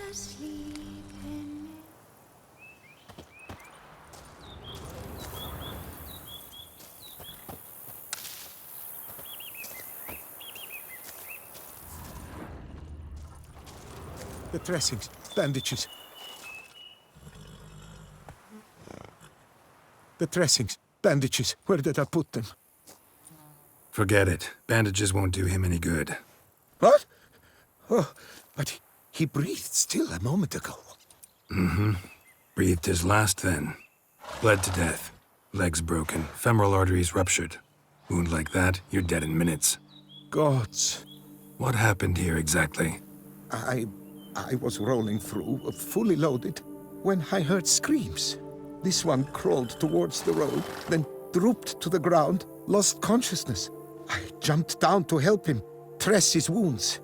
asleep in The dressings, bandages. The dressings, bandages. Where did I put them? Forget it. Bandages won't do him any good. What? Oh, but he breathed still a moment ago. Mm-hmm. Breathed his last then. Bled to death. Legs broken. Femoral arteries ruptured. Wound like that, you're dead in minutes. Gods. What happened here exactly? I was rolling through, fully loaded, when I heard screams. This one crawled towards the road, then drooped to the ground, lost consciousness. I jumped down to help him, dress his wounds.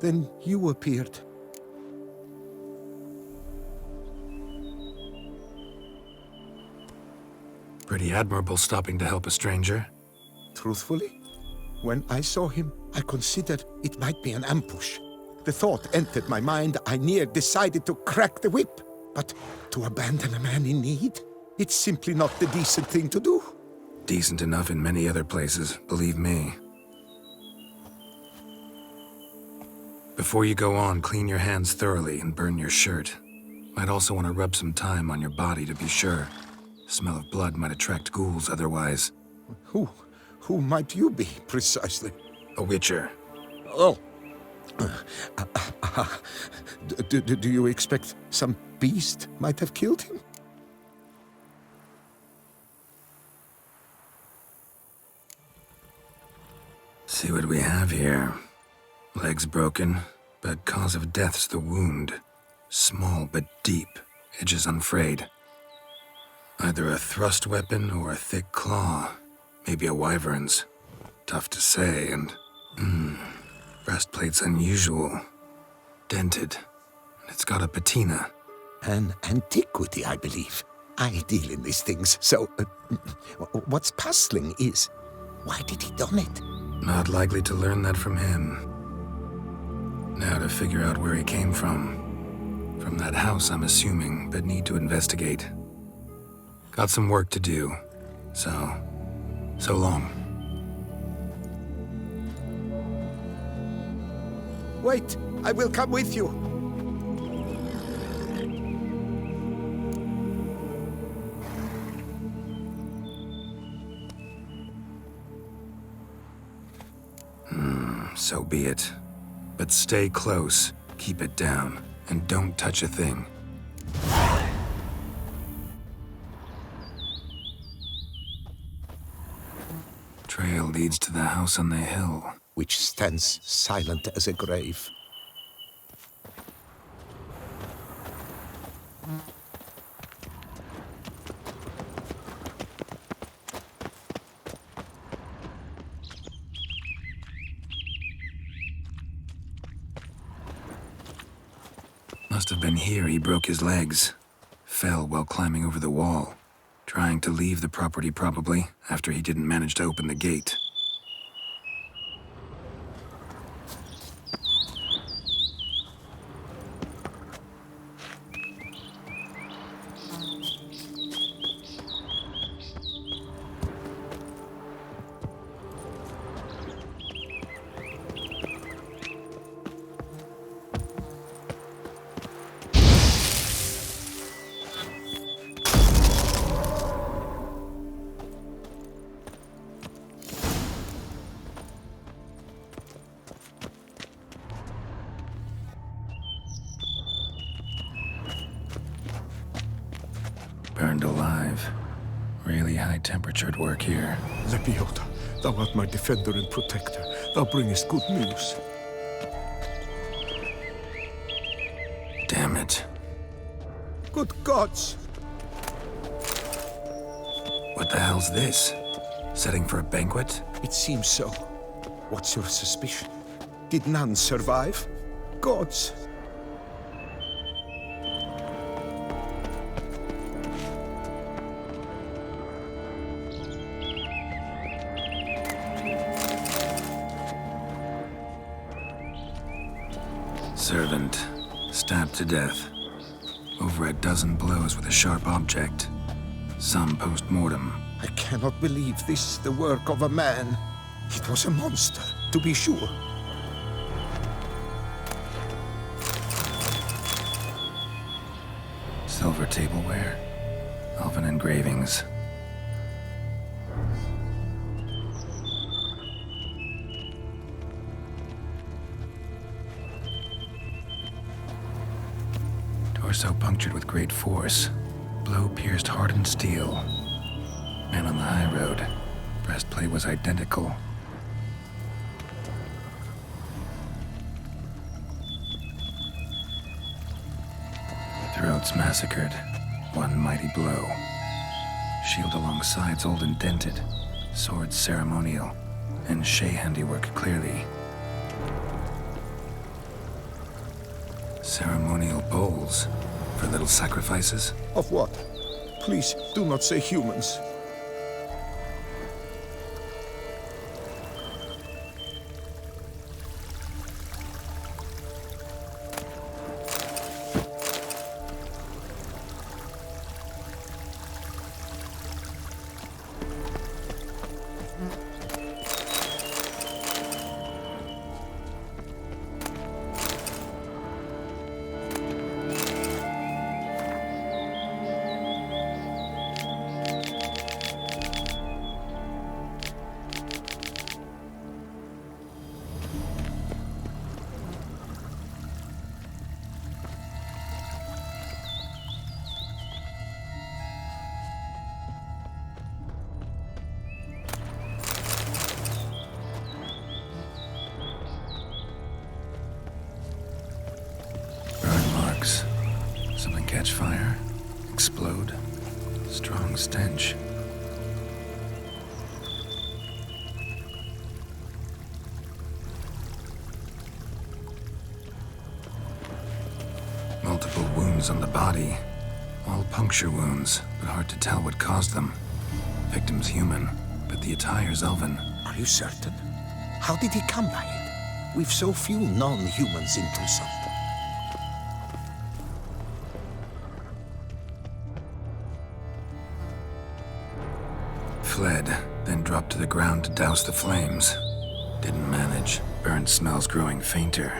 Then you appeared. Pretty admirable stopping to help a stranger. Truthfully, when I saw him, I considered it might be an ambush. The thought entered my mind, I near decided to crack the whip. But to abandon a man in need? It's simply not the decent thing to do. Decent enough in many other places, believe me. Before you go on, clean your hands thoroughly and burn your shirt. Might also want to rub some thyme on your body to be sure. Smell of blood might attract ghouls otherwise. Who might you be, precisely? A witcher. Oh. Do you expect some beast might have killed him? See what we have here. Legs broken, but cause of death's the wound. Small but deep, edges unfrayed. Either a thrust weapon or a thick claw. Maybe a wyvern's. Tough to say, and... breastplate's unusual. Dented. And it's got a patina. An antiquity, I believe. I deal in these things, so... what's puzzling is... why did he done it? Not likely to learn that from him. Now to figure out where he came from. From that house, I'm assuming, but need to investigate. Got some work to do. So long. Wait, I will come with you. So be it. But stay close, keep it down, and don't touch a thing. Trail leads to the house on the hill. Which stands silent as a grave. Must have been here he broke his legs. Fell while climbing over the wall. Trying to leave the property probably, after he didn't manage to open the gate. Burned alive. Really high-temperatured work here. Lepiota, thou art my defender and protector. Thou bringest good news. Damn it. Good gods! What the hell's this? Setting for a banquet? It seems so. What's your suspicion? Did none survive? Gods! Servant. Stabbed to death. Over a dozen blows with a sharp object. Some post-mortem. I cannot believe this the work of a man. It was a monster, to be sure. Silver tableware. Elven engravings. Torso punctured with great force. Blow pierced hardened steel. Man on the high road. Breastplate was identical. Throats massacred. One mighty blow. Shield along sides old and dented. Sword ceremonial. And Shay handiwork clearly. Ceremonial bowls. For little sacrifices? Of what? Please, do not say humans. Something catch fire, explode, strong stench. Multiple wounds on the body, all puncture wounds, but hard to tell what caused them. Victim's human, but the attire's elven. Are you certain? How did he come by it? We've so few non-humans in Toussaint. Fled, then dropped to the ground to douse the flames. Didn't manage. Burnt smells growing fainter.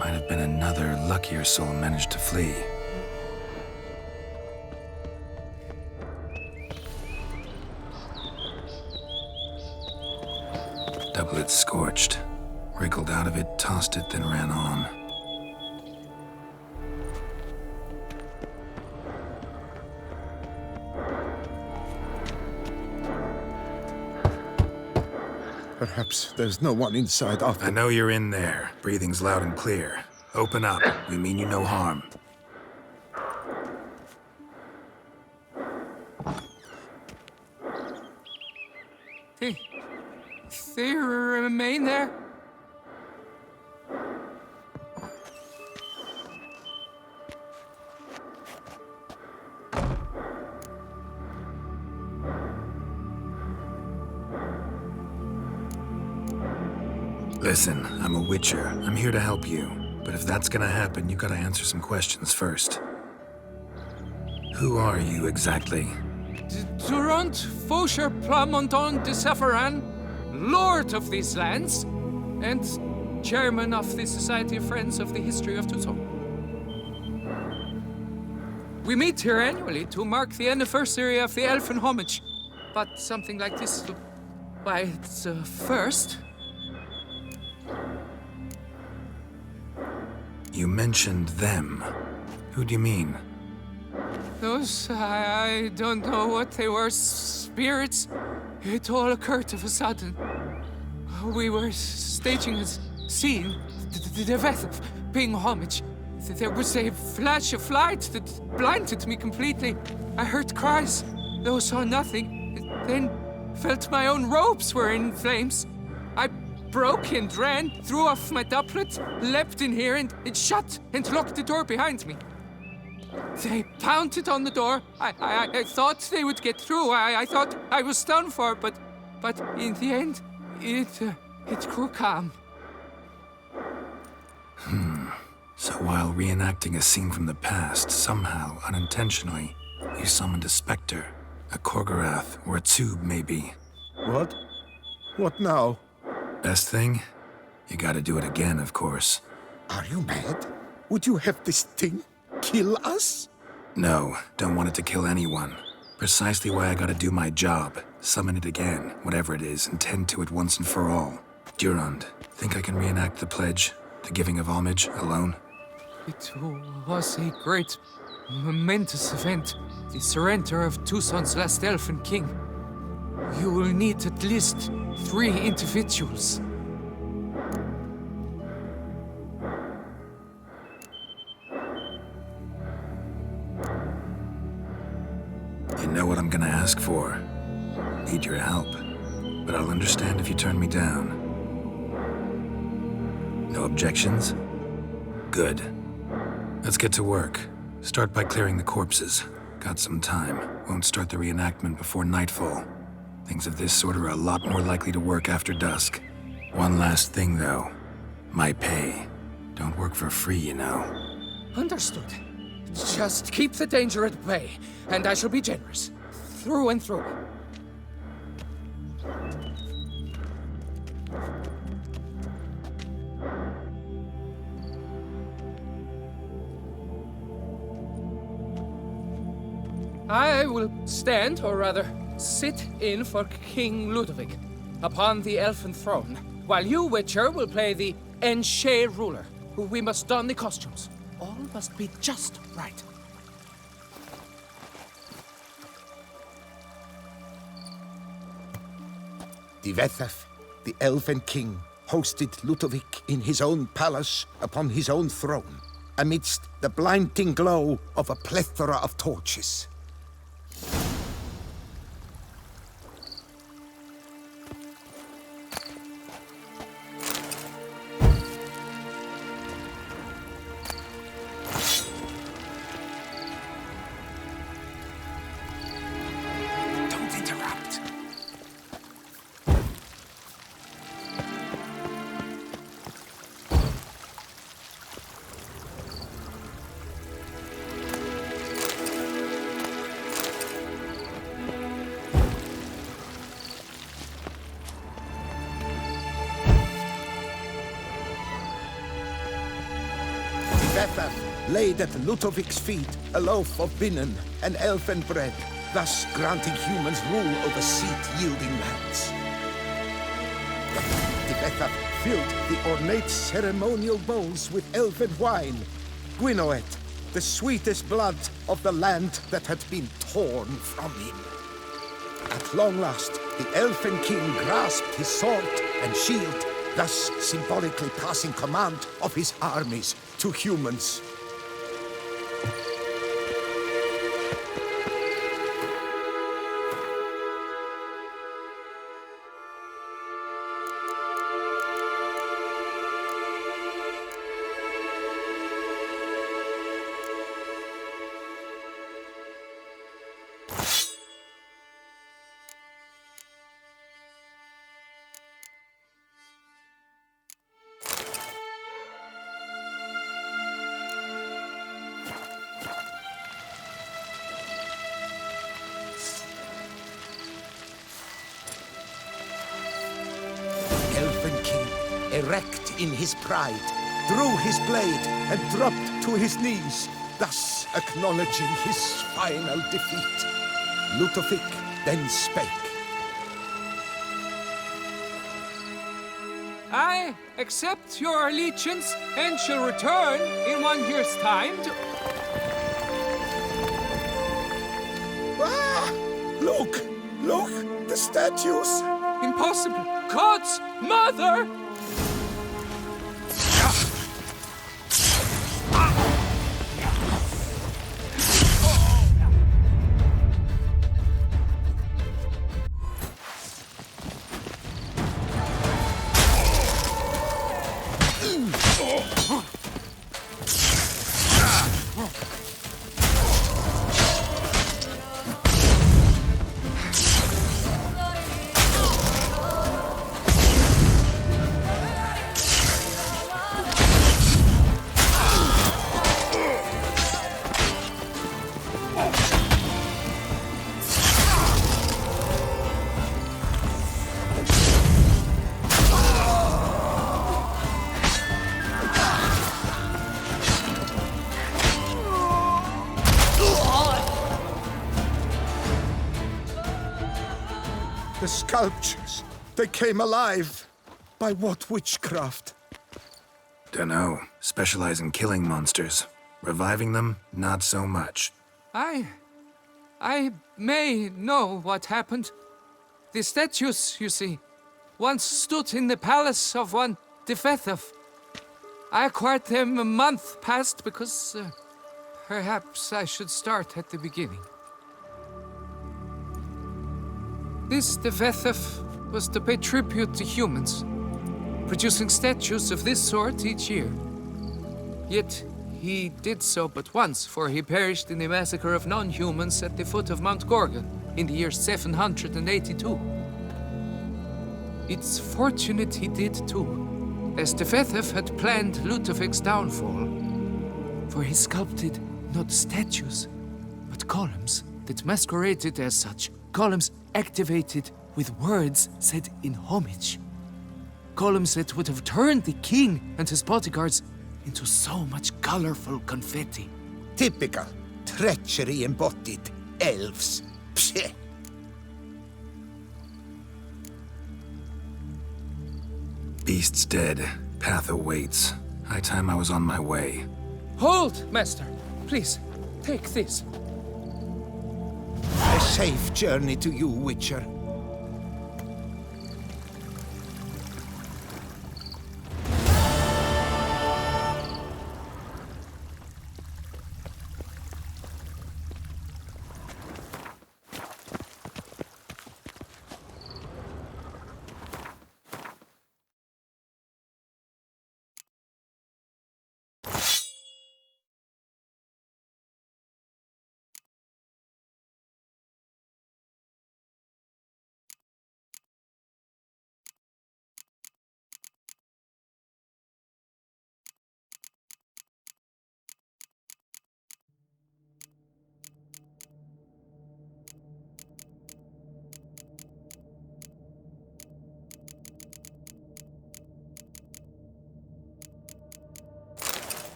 Might have been another luckier soul managed to flee. Doublet scorched. Wriggled out of it, tossed it, then ran on. Perhaps there's no one inside after. I know you're in there. Breathing's loud and clear. Open up. We mean you no harm. They remain there? Listen, I'm a witcher. I'm here to help you. But if that's gonna happen, you gotta answer some questions first. Who are you exactly? Durant Faucher Plamondon de Sepharan, Lord of these lands, and Chairman of the Society of Friends of the History of Toussaint. We meet here annually to mark the anniversary of the Elfin Homage, but something like this, why, it's a first. You mentioned them. Who do you mean? Those, I don't know what they were, spirits. It all occurred of a sudden. We were staging a scene, the death of paying homage. There was a flash of light that blinded me completely. I heard cries, though saw nothing. Then felt my own robes were in flames. I broke and ran, threw off my doublet, leapt in here and it shut and locked the door behind me. They pounded on the door. I thought they would get through. I thought I was done for, but in the end, it grew calm. So while reenacting a scene from the past, somehow, unintentionally, you summoned a specter, a Korgorath, or a tube, maybe. What? What now? Best thing? You gotta do it again, of course. Are you mad? Would you have this thing kill us? No, don't want it to kill anyone. Precisely why I gotta do my job. Summon it again, whatever it is, and tend to it once and for all. Durand, think I can reenact the pledge, the giving of homage, alone? It was a great, momentous event. The surrender of Toussaint's last elfin king. You will need at least 3 individuals. You know what I'm gonna ask for. Need your help. But I'll understand if you turn me down. No objections? Good. Let's get to work. Start by clearing the corpses. Got some time. Won't start the reenactment before nightfall. Things of this sort are a lot more likely to work after dusk. One last thing, though. My pay. Don't work for free, you know. Understood. Just keep the danger at bay, and I shall be generous. Through and through. I will stand, or rather, sit in for King Ludovic upon the elfin throne, while you, Witcher, will play the Enche ruler, who we must don the costumes. All must be just right. Divethaf, the elven king, hosted Ludovic in his own palace upon his own throne, amidst the blinding glow of a plethora of torches. Don't interrupt. Divethaf laid at Ludovic's feet a loaf of binnen and elfin bread, thus granting humans rule over seed-yielding lands. Divethaf filled the ornate ceremonial bowls with elfin wine, Gwinoet, the sweetest blood of the land that had been torn from him. At long last, the elfin king grasped his sword and shield, thus symbolically passing command of his armies to humans. Elfin king, erect in his pride, drew his blade and dropped to his knees, thus acknowledging his final defeat. Ludovic then spake. I accept your allegiance and shall return in 1 year's time to... Ah! Look! Look! The statues! Impossible! God's mother! The sculptures, they came alive. By what witchcraft? Dunno. Specialize in killing monsters. Reviving them, not so much. I may know what happened. The statues, you see, once stood in the palace of one Defethov. I acquired them a month past because perhaps I should start at the beginning. This Defethov was to pay tribute to humans, producing statues of this sort each year. Yet he did so but once, for he perished in the massacre of non-humans at the foot of Mount Gorgon in the year 782. It's fortunate he did too, as Defethov had planned Ludovic's downfall, for he sculpted not statues, but columns that masqueraded as such. Columns activated with words said in homage. Columns that would have turned the king and his bodyguards into so much colorful confetti. Typical. Treachery embodied. Elves. Psheh. Beast's dead. Path awaits. High time I was on my way. Hold, master. Please, take this. A safe journey to you, Witcher.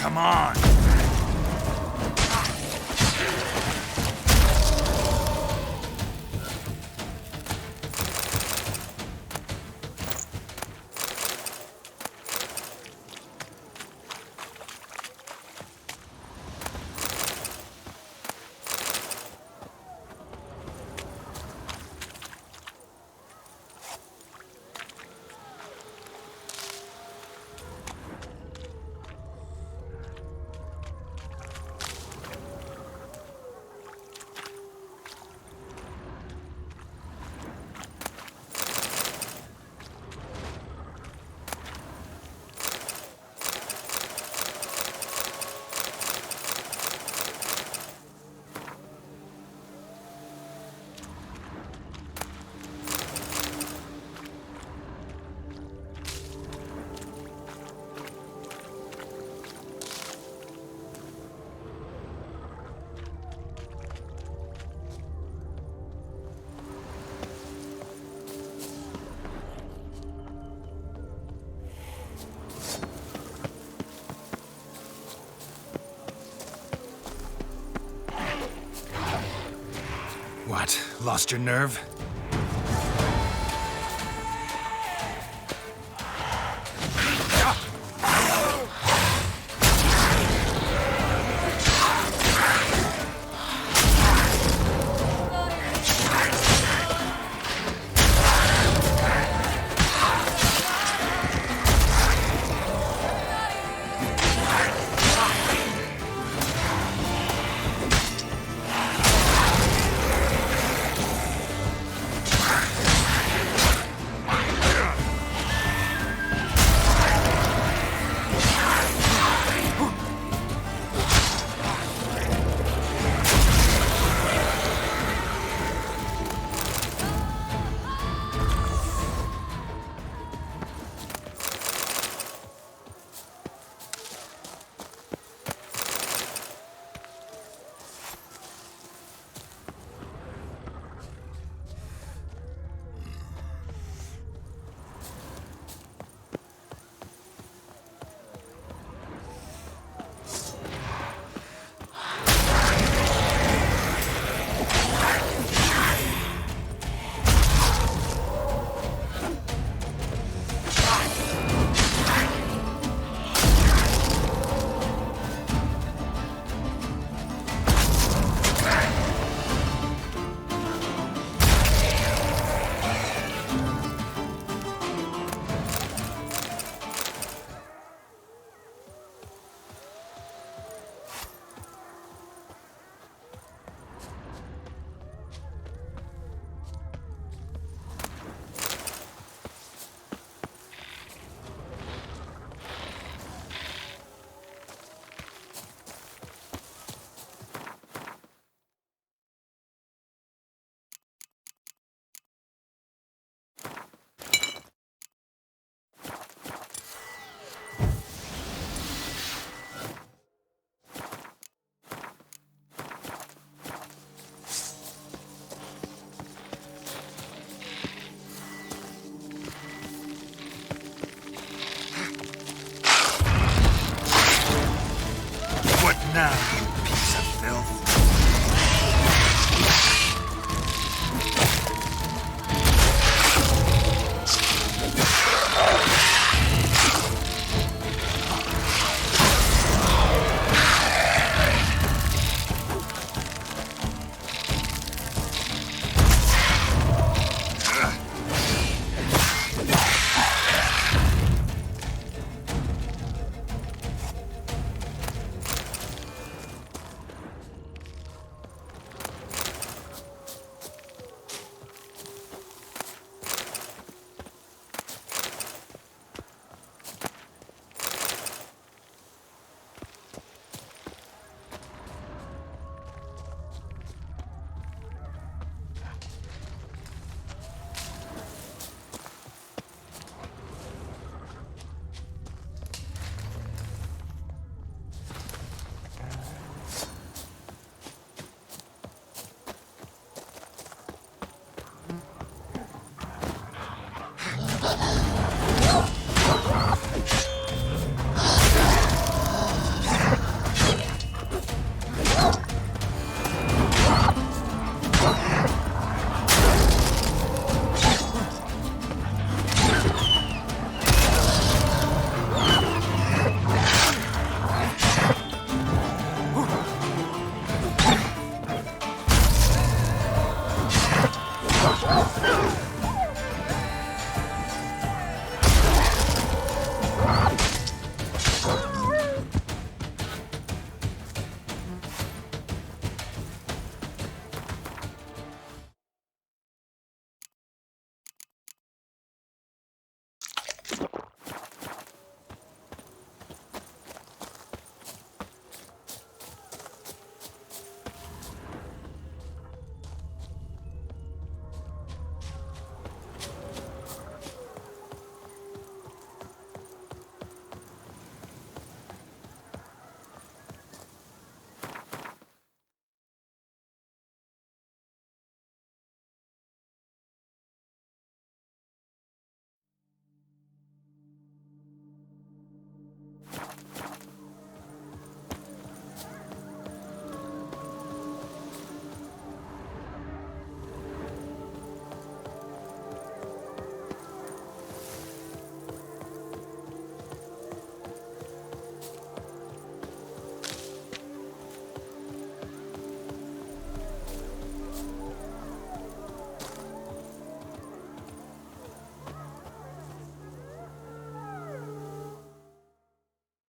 Come on! What? Lost your nerve? What now?